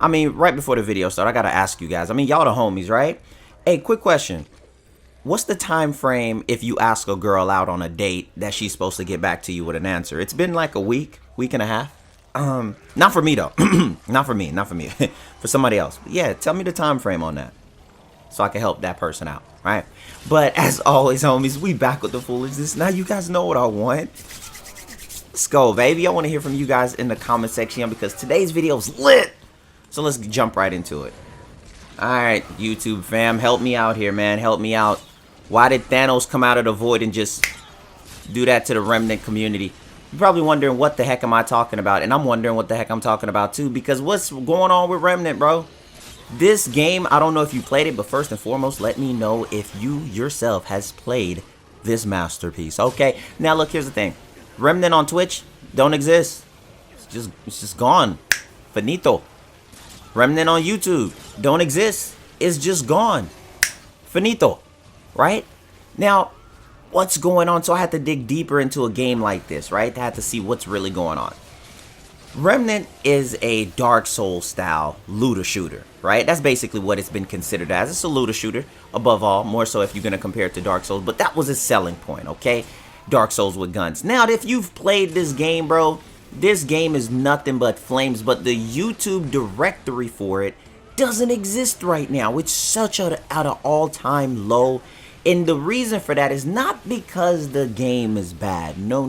I mean, right before the video started, I gotta ask you guys. I mean, y'all the homies, right? Hey, quick question. What's the time frame if you ask a girl out on a date that she's supposed to get back to you with an answer? It's been like a week and a half. Not for me though. Not for me. For somebody else. But yeah, tell me the time frame on that, so I can help that person out, right? But as always, homies, we back with the foolishness. Now you guys know what I want. Let's go, baby. I want to hear from you guys in the comment section because today's video is lit. So let's jump right into it. Alright, YouTube fam, help me out here, man. Help me out. Why did Thanos come out of the void and just do that to the Remnant community? You're probably wondering what the heck am I talking about, and I'm wondering what the heck I'm talking about too, because what's going on with Remnant, bro? This game, I don't know if you played it, but first and foremost, let me know if you yourself has played this masterpiece, okay? Now look, here's the thing. Remnant on Twitch don't exist. It's just gone. Finito. Remnant on YouTube don't exist. It's just gone. Finito. Right? Now, what's going on? So I had to dig deeper into a game like this, right? I had to see what's really going on. Remnant is a Dark Souls style looter shooter, right? That's basically what it's been considered as. It's a looter shooter, above all, more so if you're going to compare it to Dark Souls. But that was its selling point, okay? Dark Souls with guns. Now, if you've played this game, bro, this game is nothing but flames, but the YouTube directory for it doesn't exist right now. It's such at an all-time low. And the reason for that is not because the game is bad. No.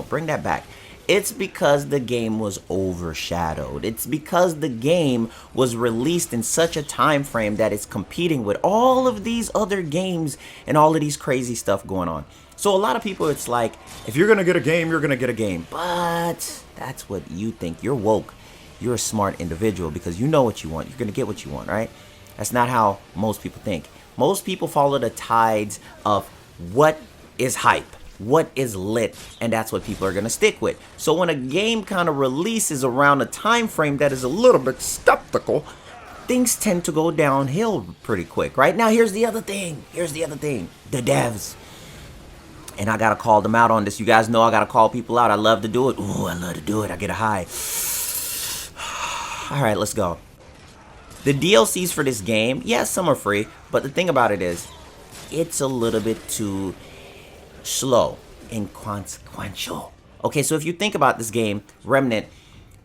Bring that back. It's because the game was overshadowed. It's because the game was released in such a time frame that it's competing with all of these other games and all of these crazy stuff going on. So a lot of people, it's like, if you're going to get a game, you're going to get a game. But that's what you think. You're woke. You're a smart individual because you know what you want. You're going to get what you want, right? That's not how most people think. Most people follow the tides of what is hype, what is lit, and that's what people are going to stick with. So when a game kind of releases around a time frame that is a little bit skeptical, things tend to go downhill pretty quick, right? Now, here's the other thing. The devs. And I got to call them out on this. You guys know I got to call people out. I love to do it. Ooh, I love to do it. I get a high. All right, let's go. The DLCs for this game, yeah, some are free. But the thing about it is, it's a little bit too slow, inconsequential. Okay, so if you think about this game, Remnant,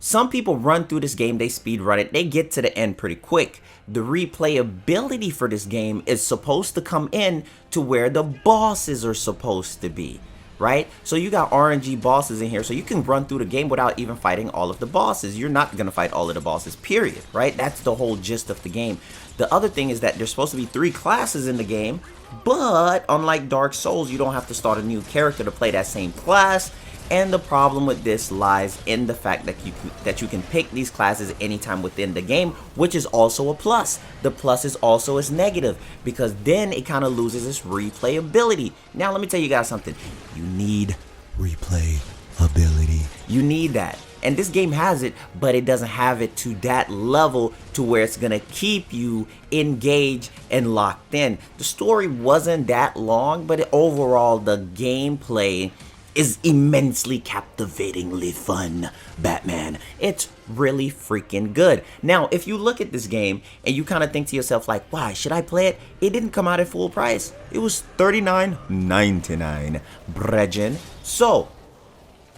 some people run through this game, they speed run it, they get to the end pretty quick. The replayability for this game is supposed to come in to where the bosses are supposed to be, right? So you got RNG bosses in here, so you can run through the game without even fighting all of the bosses. You're not going to fight all of the bosses, period, right? That's the whole gist of the game. The other thing is that there's supposed to be 3 classes in the game, but unlike Dark Souls, you don't have to start a new character to play that same class. And the problem with this lies in the fact that you can pick these classes anytime within the game, which is also a plus. The plus is also its negative because then it kind of loses its replayability. Now let me tell you guys something. You need replayability. You need that. And this game has it, but it doesn't have it to that level to where it's going to keep you engaged and locked in. The story wasn't that long, but overall the gameplay is immensely captivatingly fun, Batman. It's really freaking good. Now, if you look at this game and you kind of think to yourself like, why should I play it? It didn't come out at full price. It was $39.99, Bregin. So,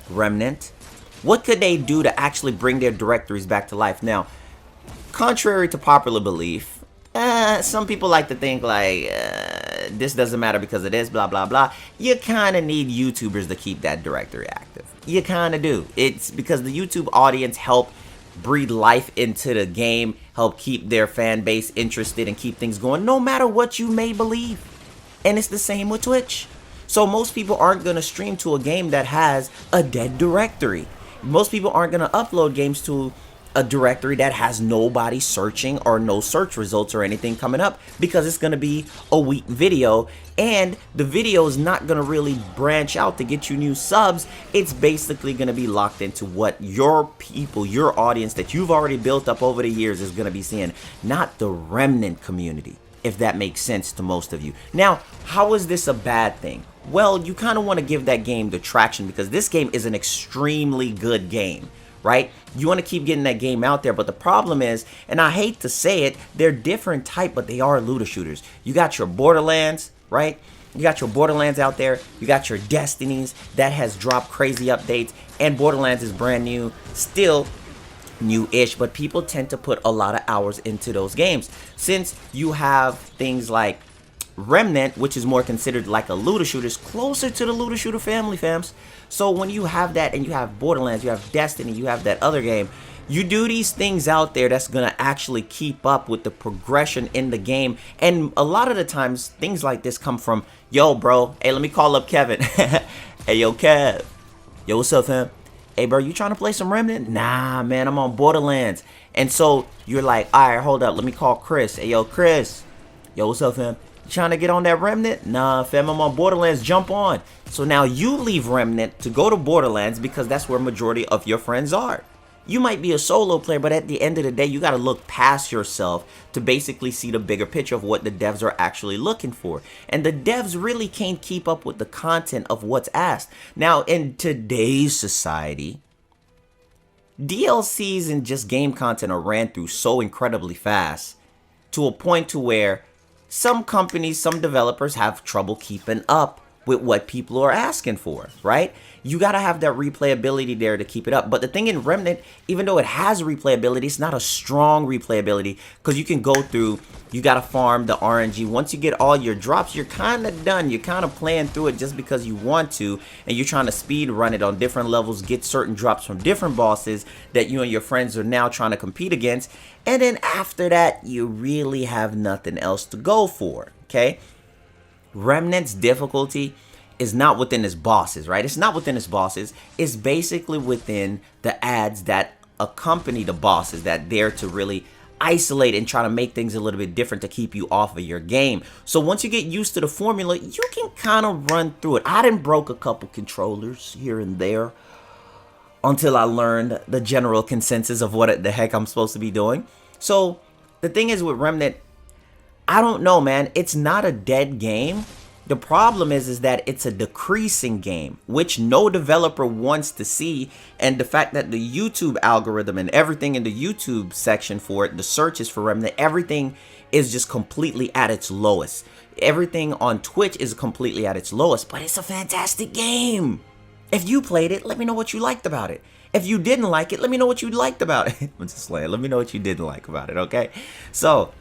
Remnant, what could they do to actually bring their directories back to life? Now, contrary to popular belief, some people like to think like, this doesn't matter because it is blah blah blah. You kind of need YouTubers to keep that directory active. You kind of do. It's because the YouTube audience help breathe life into the game, help keep their fan base interested and keep things going no matter what you may believe. And it's the same with Twitch. So most people aren't going to stream to a game that has a dead directory. Most people aren't going to upload games to a directory that has nobody searching or no search results or anything coming up because it's going to be a weak video and the video is not going to really branch out to get you new subs. It's basically going to be locked into what your people, your audience that you've already built up over the years is going to be seeing, not the Remnant community, if that makes sense to most of you. Now, how is this a bad thing? Well, you kind of want to give that game the traction because this game is an extremely good game. right? You want to keep getting that game out there, but the problem is, and I hate to say it, they're different type, but they are looter shooters. You got your Borderlands, right? You got your Borderlands out there. You got your Destinies that has dropped crazy updates, and Borderlands is brand new, still new-ish, but people tend to put a lot of hours into those games. Since you have things like Remnant, which is more considered like a looter shooter, is closer to the looter shooter family, fams. So when you have that, and you have Borderlands, you have Destiny, you have that other game, you do these things out there that's gonna actually keep up with the progression in the game. And a lot of the times things like this come from, yo bro, hey, let me call up Kevin. Hey yo Kev, yo what's up fam? Hey bro, you trying to play some Remnant? Nah man, I'm on Borderlands. And so you're like, alright, hold up, let me call Chris. Hey yo Chris, yo what's up fam? You trying to get on that Remnant? Nah fam, I'm on Borderlands, jump on. So now you leave Remnant to go to Borderlands because that's where majority of your friends are. You might be a solo player, but at the end of the day, you got to look past yourself to basically see the bigger picture of what the devs are actually looking for. And the devs really can't keep up with the content of what's asked. Now, in today's society, DLCs and just game content are ran through so incredibly fast to a point to where some companies, some developers have trouble keeping up with what people are asking for, right? You gotta have that replayability there to keep it up. But the thing in Remnant, even though it has replayability, it's not a strong replayability because you can go through, you gotta farm the RNG. Once you get all your drops, you're kind of done. You're kind of playing through it just because you want to, and you're trying to speed run it on different levels, get certain drops from different bosses that you and your friends are now trying to compete against. And then after that, you really have nothing else to go for, okay? Remnant's difficulty is not within its bosses, right? It's not within its bosses. It's basically within the ads that accompany the bosses that dare to really isolate and try to make things a little bit different to keep you off of your game. So once you get used to the formula, you can kind of run through it. I done broke a couple controllers here and there until I learned the general consensus of what the heck I'm supposed to be doing. So the thing is with Remnant, I don't know, man. It's not a dead game. The problem is that it's a decreasing game, which no developer wants to see. And the fact that the YouTube algorithm and everything in the YouTube section for it, the searches for Remnant, everything is just completely at its lowest. Everything on Twitch is completely at its lowest, but it's a fantastic game. If you played it, let me know what you liked about it. If you didn't like it, let me know what you liked about it. I'm just saying, let me know what you didn't like about it, okay? So,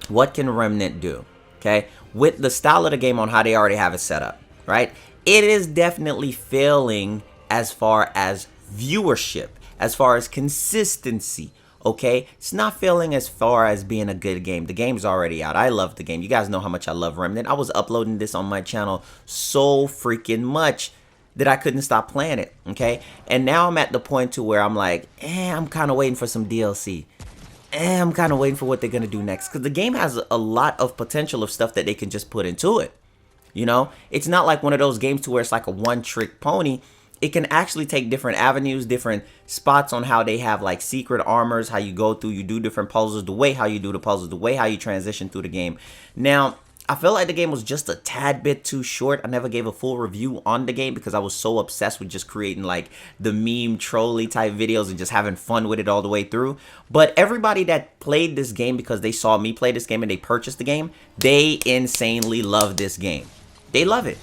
what can Remnant do? Okay, with the style of the game on how they already have it set up, right? It is definitely failing as far as viewership, as far as consistency, okay? It's not failing as far as being a good game. The game's already out. I love the game. You guys know how much I love Remnant. I was uploading this on my channel so freaking much that I couldn't stop playing it, okay? And now I'm at the point to where I'm like, I'm kind of waiting for some DLC. I'm kind of waiting for what they're going to do next, because the game has a lot of potential of stuff that they can just put into it. You know, it's not like one of those games to where it's like a one-trick pony. It can actually take different avenues, different spots on how they have like secret armors, how you go through, you do different puzzles, the way how you do the puzzles, the way how you transition through the game. Now, I felt like the game was just a tad bit too short. I never gave a full review on the game because I was so obsessed with just creating like the meme trolley type videos and just having fun with it all the way through. But everybody that played this game because they saw me play this game and they purchased the game, they insanely love this game. They love it.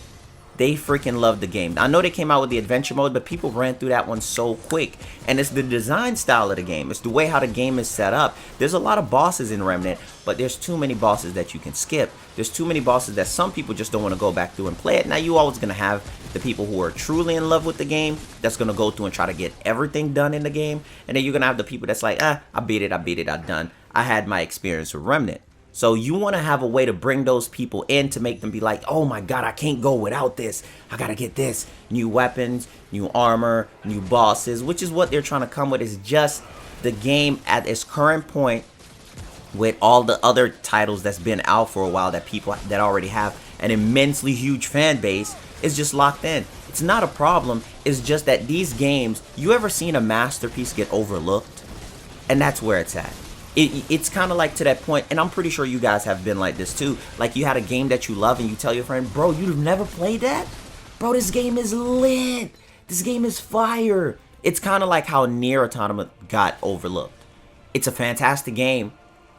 They freaking love the game. I know they came out with the adventure mode, but people ran through that one so quick. And it's the design style of the game. It's the way how the game is set up. There's a lot of bosses in Remnant, but there's too many bosses that you can skip. There's too many bosses that some people just don't want to go back through and play it. Now, you always going to have the people who are truly in love with the game that's going to go through and try to get everything done in the game. And then you're going to have the people that's like, I beat it, I'm done. I had my experience with Remnant. So you want to have a way to bring those people in to make them be like, oh my God, I can't go without this. I got to get this. New weapons, new armor, new bosses, which is what they're trying to come with. Is just the game at its current point with all the other titles that's been out for a while that people that already have an immensely huge fan base is just locked in. It's not a problem. It's just that these games, you ever seen a masterpiece get overlooked? And that's where it's at. It's kind of like to that point, and I'm pretty sure you guys have been like this too. Like you had a game that you love and you tell your friend, bro, you've never played that? Bro, this game is lit. This game is fire. It's kind of like how Nier Automata got overlooked. It's a fantastic game.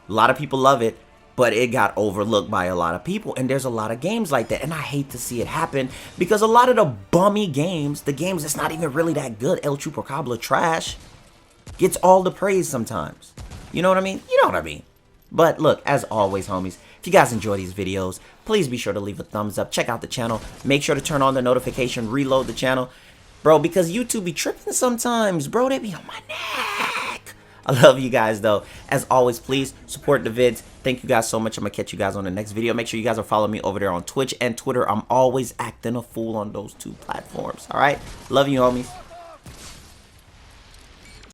A lot of people love it, but it got overlooked by a lot of people. And there's a lot of games like that. And I hate to see it happen because a lot of the bummy games, the games that's not even really that good, El Chupacabra trash, gets all the praise sometimes. You know what I mean? You know what I mean. But look, as always, homies, if you guys enjoy these videos, please be sure to leave a thumbs up. Check out the channel. Make sure to turn on the notification. Reload the channel. Bro, because YouTube be tripping sometimes, bro. They be on my neck. I love you guys, though. As always, please support the vids. Thank you guys so much. I'm going to catch you guys on the next video. Make sure you guys are following me over there on Twitch and Twitter. I'm always acting a fool on those two platforms. All right? Love you, homies.